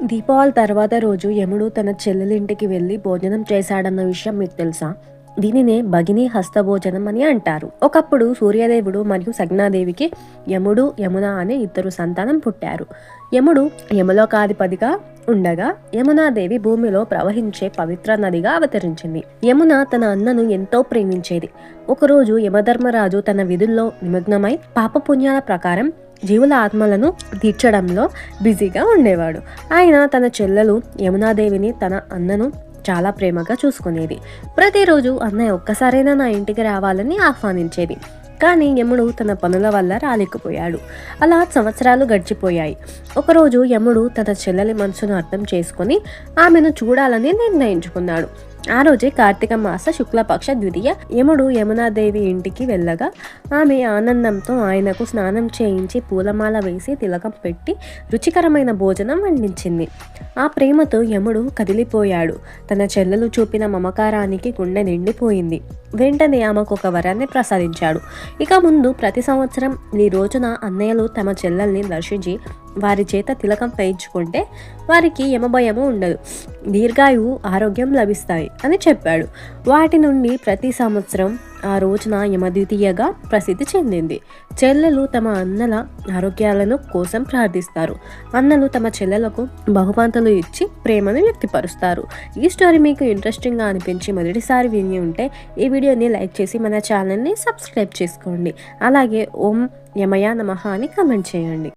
దీపావళి తర్వాత రోజు యముడు తన చెల్లెలింటికి వెళ్ళి భోజనం చేశాడన్న విషయం మీకు తెలుసా? దీనినే భగిని హస్తభోజనం అని అంటారు. ఒకప్పుడు సూర్యదేవుడు మరియు సగ్నాదేవికి యముడు, యమున అనే ఇద్దరు సంతానం పుట్టారు. యముడు యమలోకాధిపతిగా ఉండగా యమునాదేవి భూమిలో ప్రవహించే పవిత్ర నదిగా అవతరించింది. యమున తన అన్నను ఎంతో ప్రేమించేది. ఒకరోజు యమధర్మరాజు తన విధుల్లో నిమగ్నమై పాపపుణ్యాల ప్రకారం జీవుల ఆత్మలను తీర్చడంలో బిజీగా ఉండేవాడు. ఆయన తన చెల్లెలు యమునాదేవిని, తన అన్నను చాలా ప్రేమగా చూసుకునేది. ప్రతిరోజు అన్నయ్య ఒక్కసారైనా నా ఇంటికి రావాలని ఆహ్వానించేది. కానీ యముడు తన పనుల వల్ల రాలేకపోయాడు. అలా సంవత్సరాలు గడిచిపోయాయి. ఒకరోజు యముడు తన చెల్లెలి మనసును అర్థం చేసుకుని ఆమెను చూడాలని నిర్ణయించుకున్నాడు. ఆ రోజే కార్తీక మాస శుక్లపక్ష ద్వితీయ. యముడు యమునాదేవి ఇంటికి వెళ్ళగా ఆమె ఆనందంతో ఆయనకు స్నానం చేయించి పూలమాల వేసి తిలకం పెట్టి రుచికరమైన భోజనం వండించింది. ఆ ప్రేమతో యముడు కదిలిపోయాడు. తన చెల్లెలు చూపిన మమకారానికి గుండె నిండిపోయింది. వెంటనే ఆమెకు ఒక వరాన్ని ప్రసాదించాడు. ఇక ముందు ప్రతి సంవత్సరం ఈ రోజున అన్నయ్యలు తమ చెల్లెల్ని దర్శించి వారి చేత తిలకం వేయించుకుంటే వారికి యమభయము ఉండదు, దీర్ఘాయువు, ఆరోగ్యం లభిస్తాయి అని చెప్పాడు. వాటి నుండి ప్రతి సంవత్సరం ఆ రోజున యమద్వితీయగా ప్రసిద్ధి చెందింది. చెల్లెలు తమ అన్నల ఆరోగ్యాలను కోసం ప్రార్థిస్తారు. అన్నలు తమ చెల్లెలకు బహుమతులు ఇచ్చి ప్రేమను వ్యక్తపరుస్తారు. ఈ స్టోరీ మీకు ఇంట్రెస్టింగ్గా అనిపించి మొదటిసారి విని ఉంటే ఈ వీడియోని లైక్ చేసి మన ఛానల్ని సబ్స్క్రైబ్ చేసుకోండి. అలాగే ఓం యమయా నమః అని కమెంట్ చేయండి.